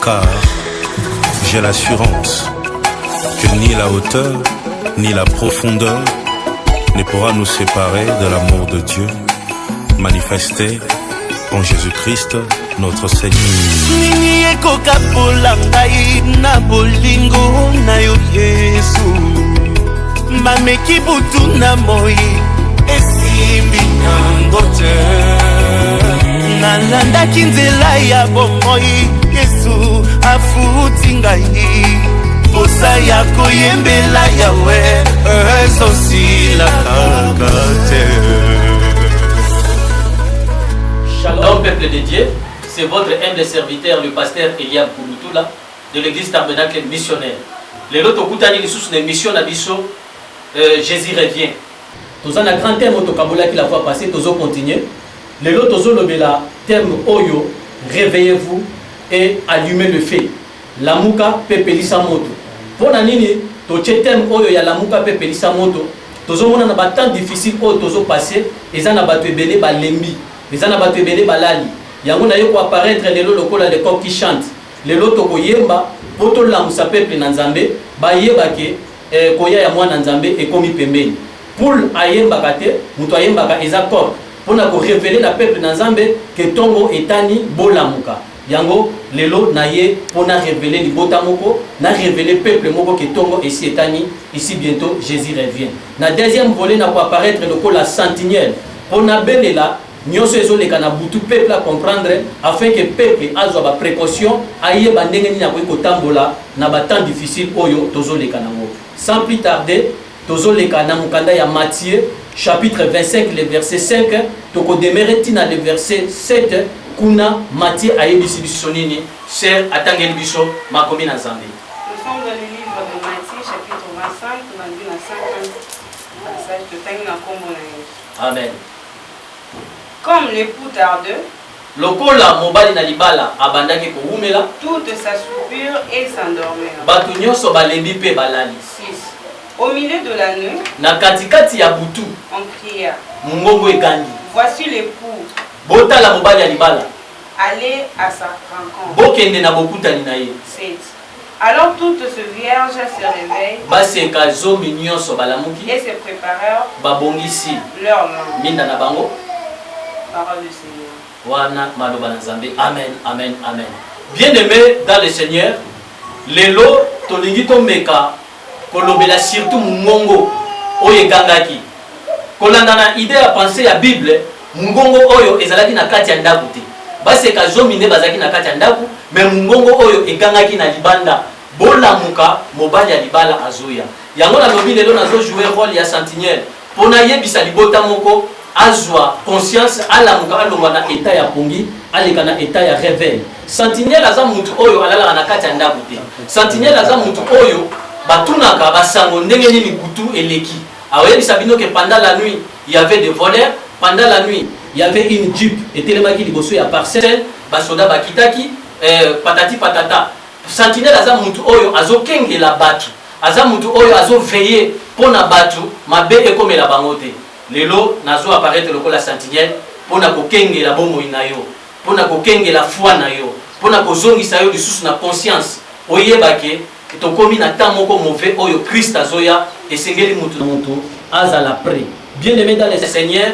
car j'ai l'assurance que ni la hauteur ni la profondeur ne pourra nous séparer de l'amour de Dieu manifesté en Jésus-Christ notre Seigneur. Nini ekoka polangai na bolingo na yo Yesu, mameki butu na moi esimbi nango te, nalandaki nzela ya bomoi Yesu afuti ngai posa ya koyembela yawe ezosila kaka te. Shalom peuple de Dieu, c'est votre humble serviteur le pasteur Eliab Koulutula de l'église Tabernacle missionnaire. Lelo tokutani lisusu na mission na biso Jésus revient. Toza na grand thème tokabola ki la fois passée tozo continuer. Lelo tozo lobela thème oyo réveillez-vous et allumez le feu. Lamuka pepelisa moto. Pona nini toche thème oyo ya lamuka pepelisa moto. Tozo mona na ba temps difficile oyo tozo passer eza na bato ebele ba lembi. Eza na bato ebele balali. Yango na yo ko apparaître lelo lokola le coq qui chante. Lelo toko yemba poto lamusa peuple na Nzambe ba yeba ke koya ya mwana Nzambe ekomi pembeni. Poule ayemba kate, muto ayemba ka eza corps. Pona ko révéler na peuple na Nzambe ke tongo etani bolamuka. Yango lelo na ye pona révéler libota moko, na révéler peuple moko ke tongo esi etani, ici bientôt Jésus revient. Na deuxième volet na ko apparaître lokola sentinelle. Pona belela nyonso ezoleka na butu peuple à comprendre afin que peuple azwa ba précaution ayeba ndenge nini akoki kotambola na ba temps difficile oyo tozoleka nango. Sans plus tarder, tozoleka na mukanda ya Matthieu chapitre 25 le verset 5 toko demere tina le verset 7 kuna Matthieu ayebisi biso nini cher atangeli biso makomi na Nzambe. Nous sommes dans le livre de Matthieu chapitre 25 on a vu na 50 passage de Tangina Kombo na. Amen. Comme l'époux tardeux, lokola mobali na libala abandaki koumela toute sa soupure et s'endormira. Batu nyonso balembi pe balali. 6. Au milieu de la nuit, na katikati ya butu on cria, mungongo egangi. voici l'époux, Botala mobali ya libala allez à sa rencontre. bokende na bokutani na ye. 7. Alors toutes ces vierges se réveillent baseka zomi nyonso balamuki et se préparèrent babongisi leur langue. minda na bango. Parole du Seigneur. Wana maloba na Nzambe. Amen, amen, amen. Bien-aimé dans le Seigneur, lelo tolingi tomeka kolobela surtout mungongo oyo egangaki. Kolanda na idée ya pensée ya Bible, mungongo oyo ezalaki na kati ya ndako te. Baseka zomi nde bazaki na kati ya ndako, mais mungongo oyo egangaki na libanda. Bolamuka mobali ya libala azoya. Yango na lobi lelo nazo jouer rôle ya sentinelle. Pona yebisa libota moko azwa conscience alamuka alongwa na état ya pongi aleka na état ya réveil. Sentinelle aza mutu oyo alala na kati ya ndako te. Sentinelle aza mutu oyo batunaka basango ndenge nini kutu eleki. Awebisa bino que pendant la nuit il y avait des voleurs, pendant la nuit il y avait une jeep etelemaki liboso ya parcelle, basoda bakitaki patati patata. Sentinelle aza mutu oyo azokengela batu. Aza mutu oyo azoveiller pona batu mabe ekomela bango te. Lelo nazo apparaître lokola sentinelle pona kokengela bomoi na yo, pona kokengela foi na yo, pona kozongisa yo lisusu na conscience oyebake tokomi na temps moko mauvais oyo Christ azoya esengeli mutu azala prêt. Bien-aimé dans le Seigneur,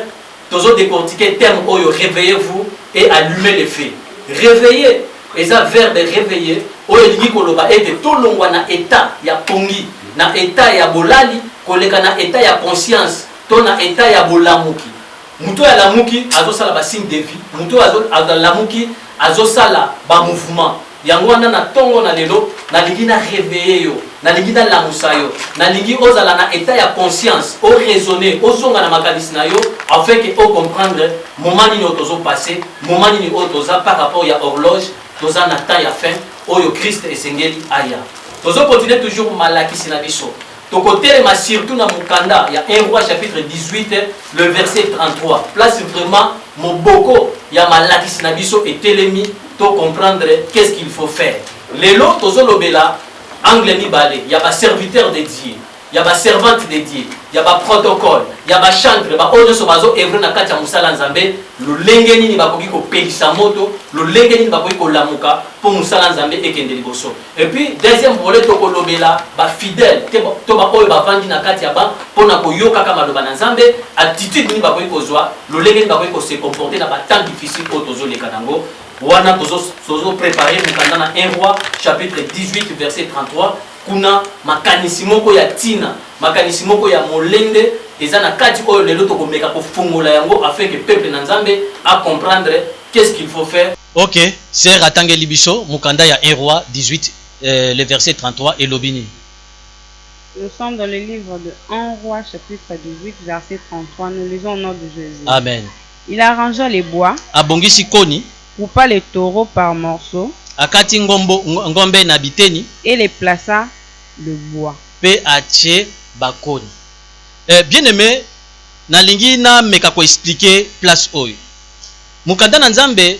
tozo décortiquer thème oyo réveillez-vous et allumez le feu. Réveiller eza verbe réveiller oyo lingi koloba ete tolongwa na état ya pongi, na état ya bolali koleka na état ya conscience. Tona état ya bolamuki. Muto ya lamuki azosala ba signe de vie. Muto ya lamuki azosala ba mouvement. Yango wana na tongo na lelo na lingi na réveiller yo, na lingi na lamusa yo, na lingi ozala na état ya conscience, o raisonner, ozonga na makanisi na yo afin que o comprendre moment nini otozo passer, moment nini otoza par rapport ya horloge, toza na temps ya fin oyo Christ esengeli aya. Tozo continuer toujours malakisi na biso. Tokotelema surtout na mukanda, il y a 1 roi chapitre 18, le verset 33. Place vraiment moboko ya malakisi na biso et telemi to comprendre qu'est-ce qu'il faut faire. Lelo tozo lobela angle mibale, il y a ba serviteur de Dieu. il y a ba servante de Dieu, il y a ba protocole, il y a ba chantre, ba oyo so bazo evre na kati ya musala nzambe, lolenge nini bakoki ko pelisa moto, lolenge nini bakoki ko lamuka pour musala nzambe ekende liboso. Et puis deuxième volet to kolobela ba fidèle, to ba oyo ba vandi na kati ya ba pona ko yoka kama loba na nzambe, attitude nini bakoki ko zwa, lolenge nini bakoki ko se comporter na ba temps difficile o tozo leka nango. Wana tozo préparer mukanda na 1 Roi chapitre 18 verset 33. Kuna makanisi moko ya tina, makanisi moko ya molende eza na kati oyo lelo tokomeka ko fungola yango afin que peuple na Nzambe a comprendre qu'est-ce qu'il faut faire. OK, c'est Ratangeli biso mukanda ya 1 Roi 18 le verset 33 et lobini. Nous sommes dans le livre de 1 Roi chapitre 18 verset 33. Nous lisons au nom de Jésus. Amen. Il arrangea les bois. Abongisi koni. Coupa les taureaux par morceaux. Akati ngombe na biteni. Et les plaça le bois. Pe ache bakoni. Bien aimé, nalingi na meka ko expliquer place oyo. Mukanda na Nzambe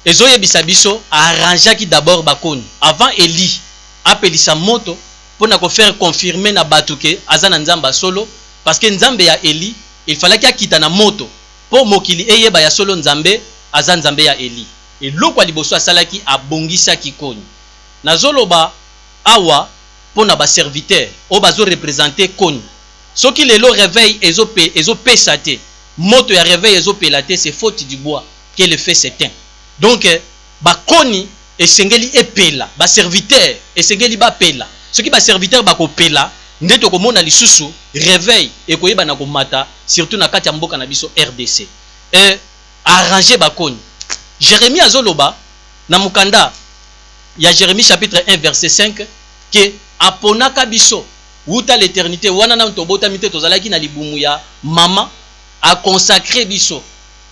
ezoyebisa biso arrangeaki d'abord bakoni avant Eli apelisa moto pona ko faire confirmer na batuke azana Nzamba solo parce que Nzambe ya Eli il fallait qu'il akita na moto po mokili eyeba ya solo Nzambe aza Nzambe ya Eli. Et loko liboso asalaki abongisaki koni. Nazoloba awa pona ba serviteur o bazo représenter koni. Soki lelo réveil ezo pesate. Moto ya réveil ezo pelate, c'est faute du bois que le fait s'éteint. Donc ba koni esengeli epela, ba serviteur esengeli ba pela. Soki ba serviteur ba ko pela, ndeto ko mona lisusu réveil ekoyeba na ko mata surtout na kati ya mboka na biso RDC. Arranger ba koni. Jérémie azoloba na mukanda ya Jérémie chapitre 1 verset 5 que aponaka biso wuta l'éternité wana na tobota mite tozalaki na libumu ya mama a consacré biso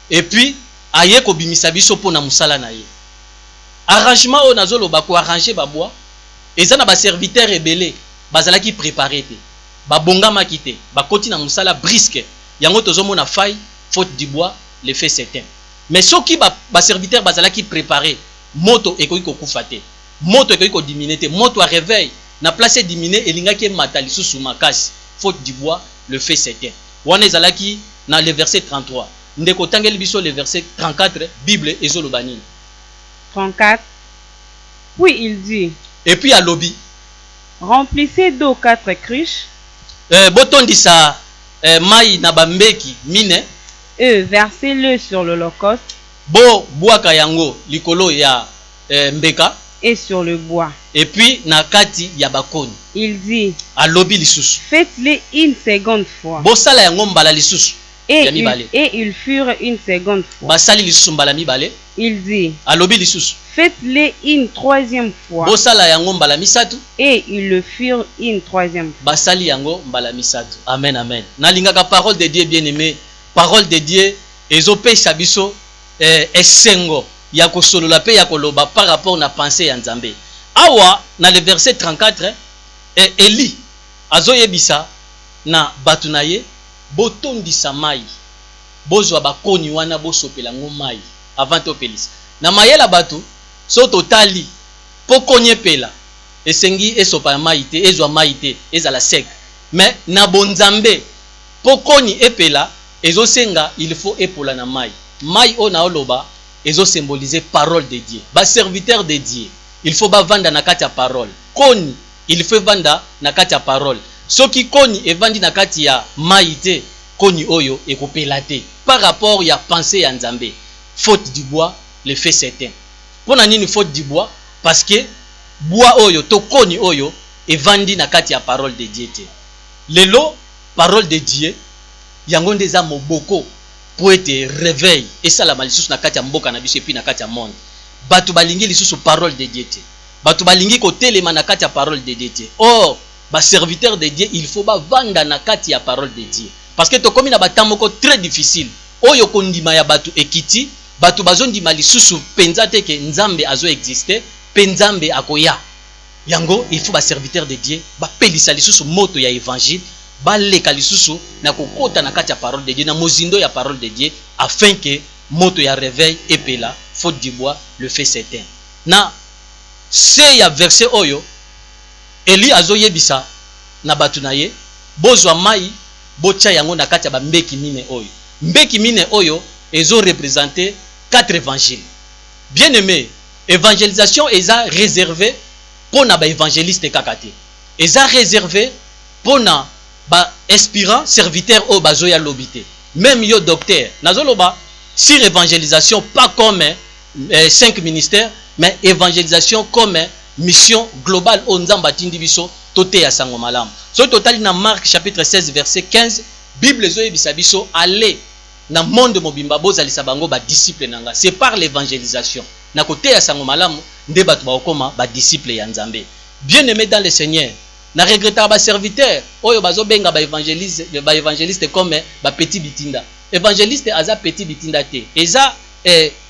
et puis aye ko bimisa biso pona musala na ye. Arrangement o nazoloba ko arranger ba bois eza na ba serviteur rebelle bazalaki préparer te ba bongama kite ba koti na musala brisque yango tozomona faille faute du bois le fait certain. Mais ceux qui ba serviteur bazala qui préparé moto ekoki ko kufate moto ekoki ko diminuer moto a réveil na place diminuer elingaki matali susu makasi faute du bois le fait certain. Wana ezalaki na le verset 33 ndeko tangeli biso le verset 34 Bible ezolobani 34. Puis il dit et puis à lobby remplissez d'eau 4 cruches botondisa mai na bambeki mine. Versez-le sur l'holocauste. Bo boaka yango likolo ya mbeka. Et sur le bois. Et puis na kati ya bakoni. Il dit alobi lisusu. Faites-le une seconde fois. Bosala yango mbala lisusu. Et ils furent une seconde fois. Basali lisusu mbala mibale. Il dit alobi lisusu. Faites-le une troisième fois. Bosala yango mbala misatu. Et ils le firent une troisième fois. Basali yango mbala misatu. Amen, amen. Nalingaka parole de Dieu bien aimé. Parole de Dieu ezopesa biso esengo ya kosolola pe ya koloba par rapport na pensée ya Nzambe. Awa na le verset 34 Eli azoyebisa na batu na ye botondisa mai bozwa bakoni wana bosopela ngo mai avant to pelisa na mayela batu so totali pokonye pela esengi esopa mai te ezwa mai te ezala sec mais na bonzambe pokoni epela ezosenga il faut epola na mai mai ona oloba ezo symboliser parole de Dieu ba serviteur de Dieu il faut ba vanda na kati ya parole koni il faut vanda na kati ya parole soki koni evandi na kati ya mai te koni oyo ekopela te par rapport ya pensée ya Nzambe. Faute du bois le fait certain. Pona nini faute du bois parce que bois oyo to koni oyo evandi na kati ya parole de Dieu te. Lelo parole de Dieu yango ndeza moboko po ete réveil esala malisusu na kati ya mboka na biso epi na kati ya monde. Batu balingi lisusu parole de Dieu te. Batu balingi kotelema na kati ya parole de Dieu te. Or ba serviteur de Dieu il faut ba vanda na kati ya parole de Dieu parce que to komi na batamoko très difficile oyo kondima ya batu ekiti batu bazondima lisusu penza te ke Nzambe azo exister pe Nzambe akoya yango il faut ba serviteur de Dieu ba pelisa lisusu moto ya évangile baleka lisusu na kokota na kati ya parole de Dieu na mozindo ya parole de Dieu afin que moto ya réveil epela faute du bois le fait certain. Na se ya verset oyo Eli azo yebisa na batu na ye bozwa mai botia yango na kati ya bambeki mine oyo. Mbeki mine oyo ezo représenter 4 évangiles. Bien aimé, évangélisation eza réservé pour na ba évangéliste kakate. Eza réservé pour na ba aspirant serviteur au bazoya lobité. Même yo docteur, nazoloba sur évangélisation pas comme 5 ministères, mais évangélisation comme mission globale au nzamba tindi biso toté ya sango malamu. So total na Marc chapitre 16 verset 15, Bible zo yebisa biso aller na monde mobimba bozalisa bango ba disciple nanga. C'est par l'évangélisation. Na côté ya sango malamu nde batu ba okoma ba disciple ya Nzambe. Bien aimé dans le Seigneur, na regretter ba serviteur oyo bazo benga ba évangéliste comme ba petit bitinda. Évangéliste aza petit bitinda te. Eza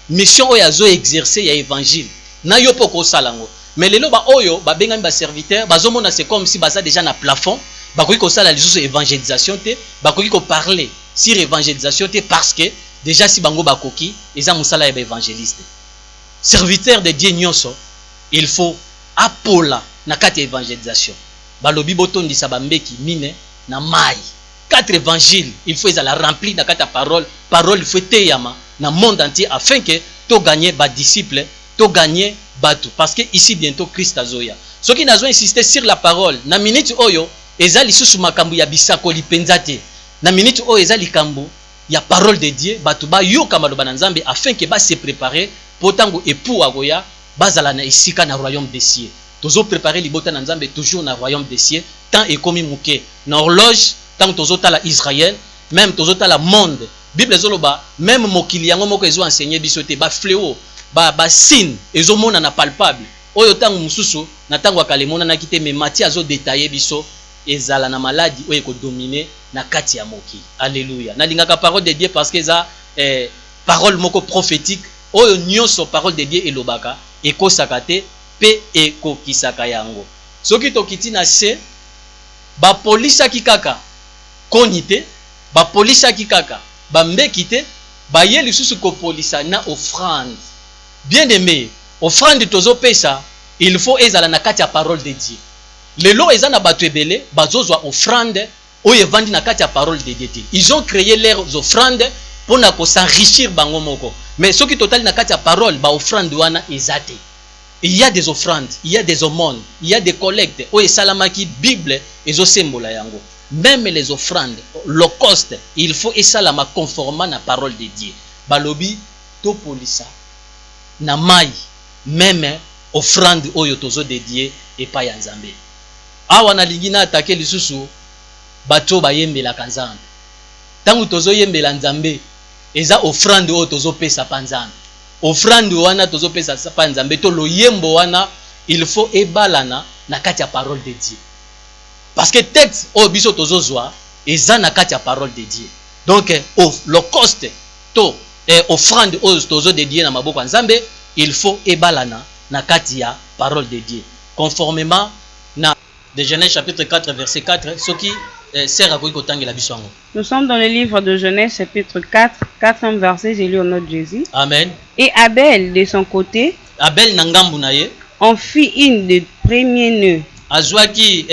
mission oyo azo exercer ya évangile. Na yo poko salango. Mais lelo ba oyo ba benga ba serviteur bazo mona c'est comme si baza déjà na plafond, ba koki ko sala lisusu évangélisation te, ba koki ko parler sur évangélisation te parce que déjà si bango ba koki eza musala ya ba évangéliste. Serviteur de Dieu nyonso, il faut apola na kati évangélisation. Balobi botondisa bambeki mine na mai. 4 évangiles, il faut la remplir na kati ya parole. Parole il faut teyama na monde entier afin que to gagner ba disciples, to gagner batu parce que ici bientôt Christ azoya. Ceux qui n'ont insisté sur la parole, na minute oyo ezali susu makambu ya bisako lipenzate. Na minute oyo ezali kambu ya parole de Dieu, batu ba yoka maloba na Nzambe afin que ba se préparer pour tango époux agoya bazala na isika na royaume des cieux. Tozo préparer libota na Nzambe toujours na royaume des cieux, tant et comme muke. Na horloge tant tozo tala Israël, même tozo tala monde. Bible zoloba même mokili yango moko ezo enseigner biso te ba fléau, ba signe ezo mona na palpable. Oyo tango mususu na tango akalemona na kite me Matthieu azo détailler biso ezala na maladie oyo ko dominer na kati ya moki. Alléluia. Na lingaka parole de Dieu parce que ça parole moko prophétique oyo nyonso parole de Dieu elobaka ekosaka te pe ekokisaka yango. Soki tokiti na se ba polisa kikaka konite, ba polisa kikaka ba mbekite ba ye lisusu ko polisa na offrande. Bien aimé, offrande tozo pesa, il faut ezala na kati ya parole de Dieu. Lelo ezana batu ebele bazozwa offrande oyo evandi na kati ya parole de Dieu. Ils ont créé leurs offrandes pour na ko s'enrichir bango moko. Mais ce qui total na kati ya parole ba offrande wana ezate. Il y a des offrandes, il y a des aumônes, il y a des collectes. Oyo salamaki Bible ezo sembola yango. Même les offrandes, l'holocauste, il faut esalama conformément na parole de Dieu. Balobi to polisa na mai même offrande oyo tozo dédié epa ya Nzambe. Awa na lingina atake lisusu bato bayembela kanzambe. Tangu tozo yembela Nzambe eza offrande oyo tozo pesa pa Nzambe. Offrande wana tozo pesa pa Nzambe to loyembo wana il faut ebalana na kati ya parole de Dieu. Parce que texte oyo biso tozo zwa eza na kati ya parole de Dieu. Donc l'holocauste to offrande oyo tozo dédié na maboko ya Nzambe, il faut ebalana na kati ya parole de Dieu. Conformément na de Genèse chapitre 4 verset 4, ce qui sert à la biso. Nous sommes dans le livre de Genèse chapitre 4, 4e verset, j'ai lu au nom de Jésus. Amen. Et Abel de son côté, Abel nangambu na ye, en fit une des premiers nœuds azwaki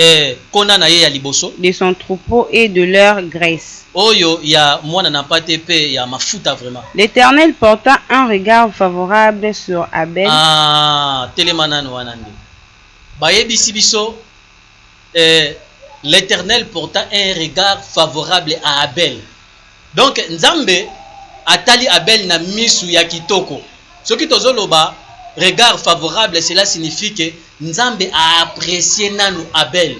kona na ye ya liboso de son troupeau et de leur graisse. Oyo ya mwana na pate pe ya mafuta vraiment. L'Éternel porta un regard favorable sur Abel. Ah, telemanano wanande. Bayebisi biso l'Éternel porta un regard favorable à Abel. Donc Nzambe atali Abel na misu ya kitoko. Soki tozoloba regard favorable, cela signifie que Nzambe a apprécié nanu Abel.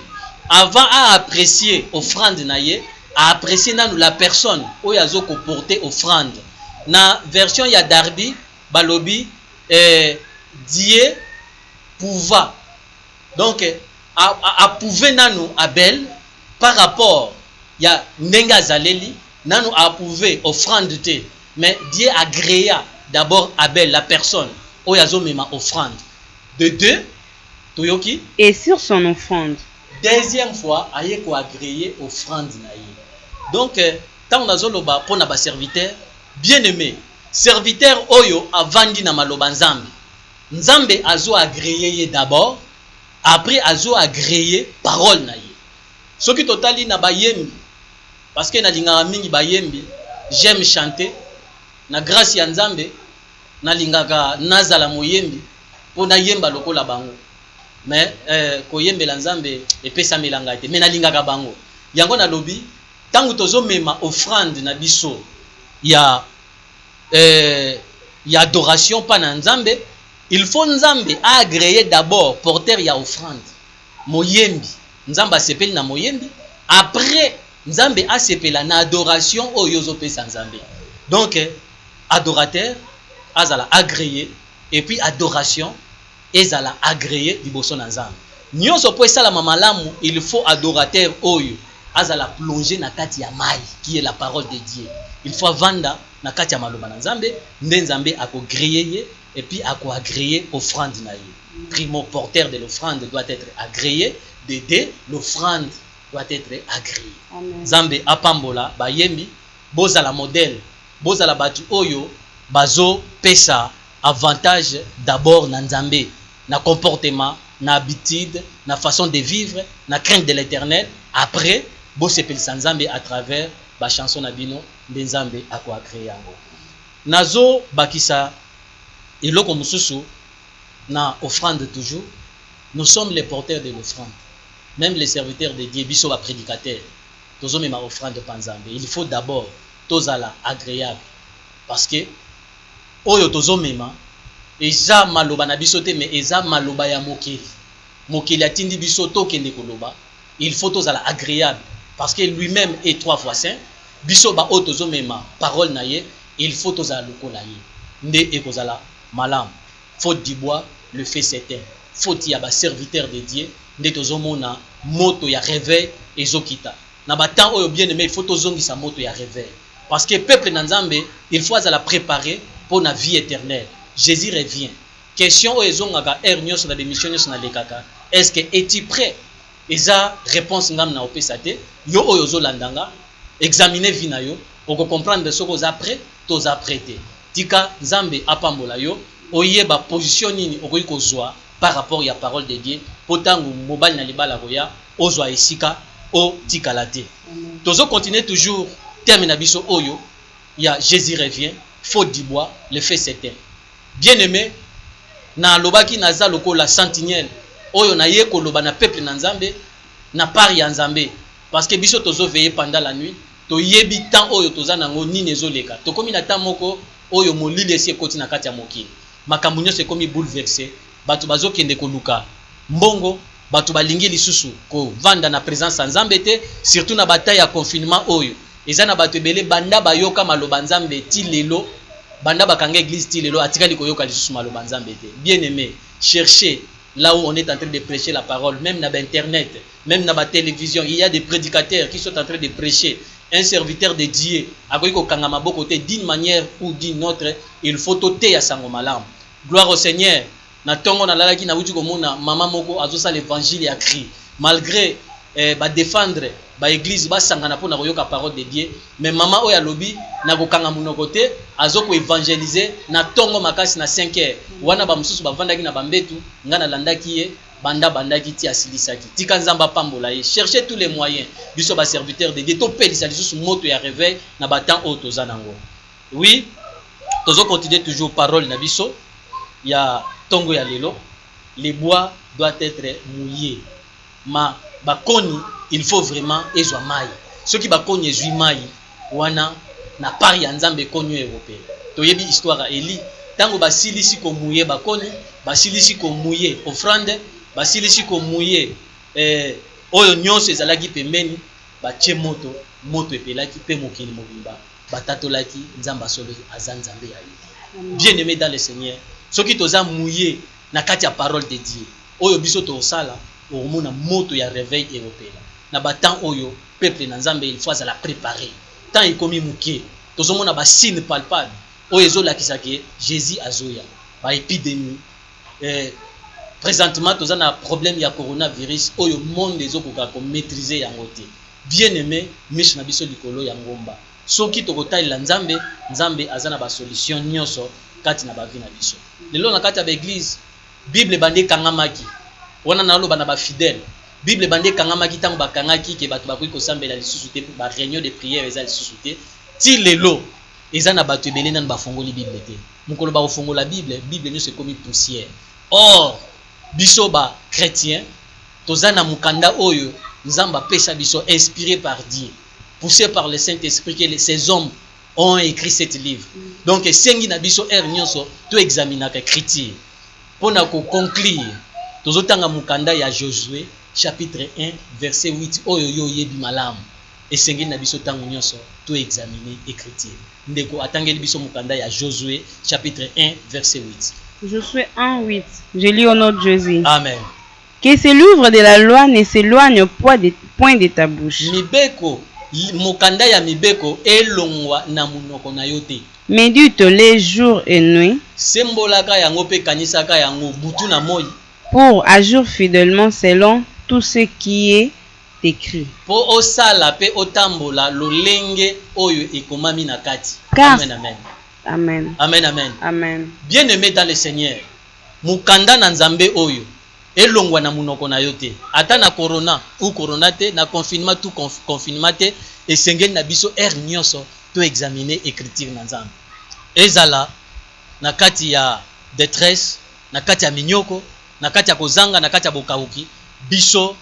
Avant à apprécier offrande na ye, a apprécié nanu la personne oyo azoko porter offrande. Na version ya Darby balobi Dieu pouva. Donc approuvé nanu Abel par rapport ya ndenga zaleli nanu approuvé offrande te, mais Dieu agréa d'abord Abel la personne oyazo mema offrande de deux toyoki et sur son offrande deuxième fois aye ko agréer offrande na ye. Donc tant nazoloba pona ba serviteur bien aimé serviteur oyo avandi na maloba Nzambe Nzambe azo agréer ye d'abord, après azo agréé parole na ye. soki totali na bayembi parce que na lingaka mingi bayembi j'aime chanter na grâce ya Nzambe na lingaka nazala moyembi po na yemba lokola bango mais koyembela Nzambe epesa melanga te mais na lingaka bango yango na lobi tangu tozo mema offrande na biso ya adoration pa na Nzambe il faut Nzambe agréer d'abord porteur ya offrande moyembi Nzambe asepeli na moyembi après Nzambe asepela na adoration oyo ozopesa Nzambe donc adorateur azala agréé et puis adoration ezala agréé liboso na Nzambe nyonso po esalama malamu il faut adorateur oyo azala plongé na kati ya mai qui est la parole de Dieu il faut vanda na kati ya maloba na Nzambe nde Nzambe akogréer et puis akoagréer offrande na ye primo porteur de l'offrande doit être agréé de deux l'offrande doit être agréé Nzambe apambola bayembi bozala modèle bozala batu oyo bazo pesa avantage d'abord na Nzambe na comportement na habitude na façon de vivre na crainte de l'Éternel après bo sepelisa Nzambe à travers ba chanson na bino nde Nzambe ako agréé yango nazo bakisa eloko mususu na offrande toujours nous sommes les porteurs de l'offrande même les serviteurs de Dieu biso ba prédicateurs tozo mema offrande pa Nzambe il faut d'abord tozala agréable parce que oyo tozo mema eza maloba na biso te mais eza maloba ya mokeli atindi biso tokende koloba il faut tozala agréable parce que lui-même est 3 fois saint biso ba oyo tozo mema parole na ye il faut tozala lokola ye nde ekozala malam faute du bois le fait s'éteint faute ya ba serviteur de Dieu nde tozomona moto ya réveil ezokita na batant oyo bien aimé il faut tozongisa moto ya réveil parce que peuple na Nzambe il faut azala préparer pour la vie éternelle Jésus revient question oyo ezongaka nyonso na démission nyonso na lekaka est-ce que es-tu prêt eza réponse ngam na opesa te yo oyo ozolandanga examiner vie na yo oko comprendre soko oza prêt toza prêté tika Nzambe apambola yo oyeba position nini okoki kozwa par rapport ya parole de Dieu potango mobali na libala koya ozwa esika o tikala te tozo continuer toujours terme na biso oyo ya Jésus revient faute du bois le fait s'éteint bien aimé na lobaki naza lokola sentinelle oyo na ye koloba na peuple na Nzambe na part ya Nzambe parce que biso tozo veiller pendant la nuit to yebi temps oyo toza nango nini ezoleka tokomi na temps moko oyo molili esi ekoti na kati ya mokili makambo nyonso ekomi bouleversé bato bazokende koluka mbongo bato balingi lisusu kovanda na présence ya Nzambe te surtout na bataille ya confinement oyo eza na bato ebele banda bayoka maloba Nzambe ti lelo banda bakanga église ti lelo atikali koyoka lisusu maloba Nzambe te bien aimé cherchez là où on est en train de prêcher la parole même na internet même na télévision il y a des prédicateurs qui sont en train de prêcher un serviteur de Dieu akoki kokanga maboko te d'une manière ou d'une autre il faut toter ya sango malamu gloire au Seigneur na tongo na lalaki na wuti komona mama moko azosa l'évangile ya cri malgré ba défendre ba église ba sangana pona koyoka parole de Dieu mais mama oya lobi na kokanga munoko te azoko évangéliser na tongo makasi na 5h wana ba mususu bavandaki na bambetu ngana landaki ye bandaki ti asilisaki tika Nzamba pambola ye cherchez tous les moyens biso ba serviteur de Dieu to pelisa lisusu moto ya réveil na batant o toza nango oui tozo continuer toujours parole na biso ya tongo ya lelo les bois doivent être mouillés ma bakoni il faut vraiment ezwa mai soki bakoni ezwi mai wana na part ya Nzambe konyo européen toyebi histoire ya Eli tango basilisi ko mouiller bakoni basilisi ko mouiller offrande basilisi ko mouiller oyo nyonso ezalaki pembeni batie moto epelaki pe mokili mobimba batatolaki Nzamba solo aza Nzambe ya Eli bien aimé dans le Seigneur soki toza mouillé na kati ya parole de Dieu oyo biso tosala omona moto ya réveil européen na batant oyo peuple na Nzambe il faut azala préparer tant ekomi mukie tozomona ba signe palpable oyo ezolakisa ke Jésus azoya ba épidémie présentement toza na problème ya coronavirus oyo monde ezokoka ko maîtriser yango te bien aimé miche na biso likolo ya ngomba soki tokotalela Nzambe azana ba solution nyonso kati na ba vie na biso lelo na kati ya ba église bible bande kangamaki wana na loba na ba fidèle Bible bande kangama kitango bakangaki ke bato bakoki kosambela lisusu te ba réunion de prière eza lisusu te ti lelo eza na bato ebele nanu bafongoli Bible te mokolo bakofongola Bible nyonso ekomi poussière. Or biso ba chrétien toza na mukanda oyo Nzamba apesa biso inspiré par Dieu, poussé par le Saint-Esprit que ces hommes ont écrit cet livre. Donc sengi na biso nyonso to examinaka écriture pona ko conclure tozotanga mukanda ya Josué chapitre 1 verset 8 oyo yo yebi malamu esengi na biso tango nyonso to examiner écriture. Ndeko atangeli biso mukanda ya Josué chapitre 1 verset 8. Josué 1 8. Je lis au nom de Jésus. Amen. Que ce livre de la loi ne s'éloigne point de ta bouche. Mibeko mukanda ya mibeko elongwa na munoko na yote. Médite les jours et nuits. Sembolaka yango pe kanisaka yango butu na moi. Pour agir fidèlement selon tout ce qui est écrit. Po osala pe otambola lolenge oyo ekomami na kati. Car... Amen amen. Amen. Amen amen. Amen. Bien-aimé dans le Seigneur, mukanda na Nzambe oyo elongwa na munoko na yote. Ata na corona ou corona te na confinement tout confinement te esengeli na biso nyonso to examiner écriture na Nzambe. Ezala na kati ya détresse, na kati ya minyoko, na kati ya kozanga, na kati ya bokauki, biso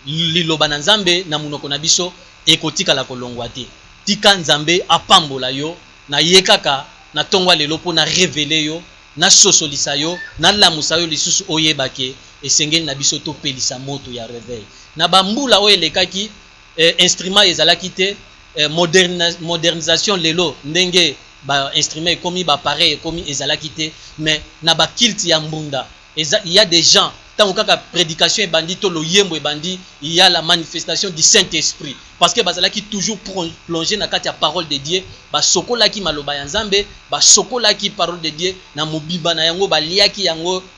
liloba na Nzambe na munoko na biso ekotika la kolongwa te. Tika Nzambe apambola yo na yekaka na tongwa lelo po na révéler yo na sosolisa yo na lamusa yo lisusu oyebake esengeli na biso to pelisa moto ya réveil. Na bambula oyo elekaki instrument ezalaki te modernisation lelo ndenge ba instrument ekomi ba pareil ekomi ezalaki te mais na ba kilt ya mbunda il y a des gens tant kaka prédication ebandi to loyembo ebandi il y a la manifestation du Saint-Esprit parce que bazalaki toujours plonger na kati ya parole de Dieu ba sokolaki maloba ya Nzambe ba sokolaki parole de Dieu na mobimba na yango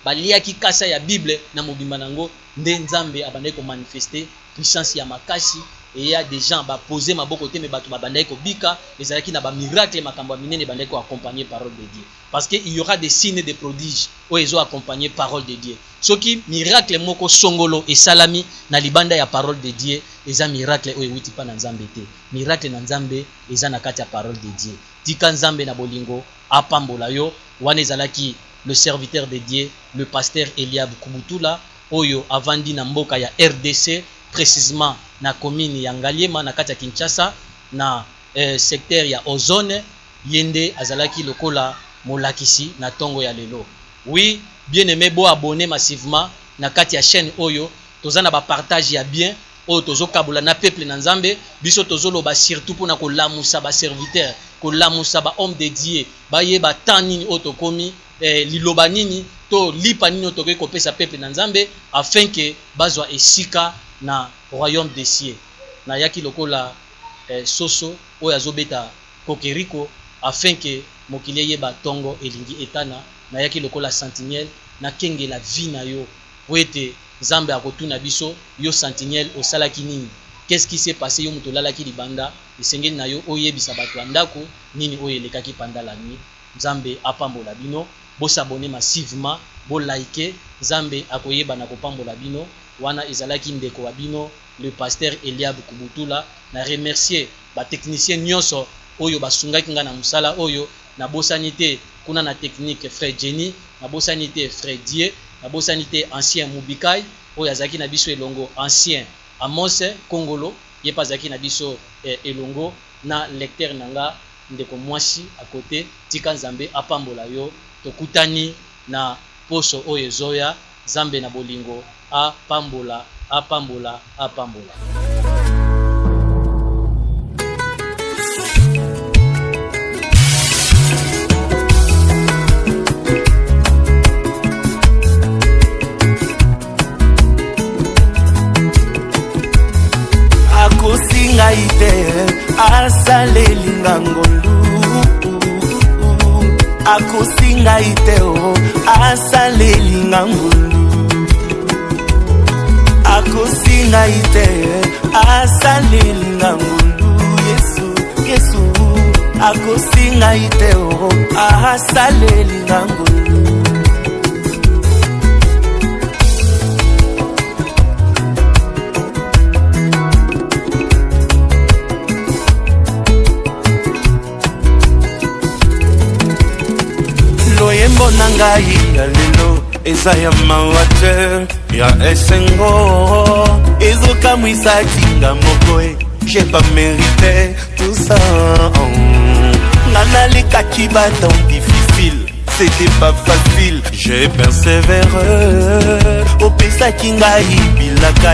baliaki kasa ya Bible na mobimba nango nde Nzambe abandaki ko manifester puissance ya makasi. Et il y a des gens qui posent ma bokote mais batu babandai ko bika ezalaki na ba miracle makambo minene bandai ko accompagner parole de Dieu parce que il y aura des signes des prodiges où ils ont accompagné parole de Dieu. Ce qui miracle moko songolo et salami na libanda ya parole de Dieu eza miracle o ewiti pa na Nzambe te. Miracle na Nzambe eza na kati ya parole de Dieu. Tika Nzambe na bolingo apambola yo wana ezalaki le serviteur de Dieu le pasteur Eliab Kubutula oyo avandi na mboka ya RDC précisément na commune ya Ngaliema na kati ya Kinshasa na secteur ya Ozone yende azalaki lokola molakisi na tongo ya lelo. Oui, bien aimé bo abonner massivement na kati ya chaîne oyo tozana ba partage ya bien oyo tozokabula na peuple na Nzambe biso tozoloba surtout pona ko lamusa ba serviteur ko lamusa ba homme de Dieu ba yeba tanini otokomi liloba nini to lipa nini otokoki kopesa peuple na Nzambe afin que bazwa esika na royaume des cieux na yaki lokola soso oyo azobeta kokeriko afin que mokili yeba tongo elingi etana na yaki lokola sentinelle na kenge la vie na yo po ete Nzambe akotuna biso yo sentinelle osalaki nini, qu'est-ce qui s'est passé yo muto lalaki libanda esengeli na yo oyebisa bato ya ndako nini oyo elekaki pendant la nuit. Nzambe apambola bino bosabone massivement bo like Nzambe akoyeba na kopambola bino wana ezalaki ndeko wa bino le pasteur Eliab Kubutula na remercier ba technicien nyonso oyo basungaki nga na musala oyo na bosanité kuna na technique frère Jenny na bosanité frère Dieu na bosanité ancien Mubikai oyo azaki na biso elongo ancien Amos Kongolo ye pazaki na biso elongo na lecteur nanga ndeko mwasi à côté tika Nzambe apambola yo tokutani na poso oyo zoya Nzambe na bolingo apambola apambola apambola. Akosinga ite asaleli ngangolu akosinga ite o asaleli ngangolu akosinga ite asaleli ngangolu Yesu akosinga ite o asaleli ngangolu kombo na ngai ya lelo eza ya mawa te ya esengo ezokamwisa tinga moko j'ai pas mérité tout ça nalikaki baton difficile c'était pas facile j'ai persévéré opesaki ngai bilaka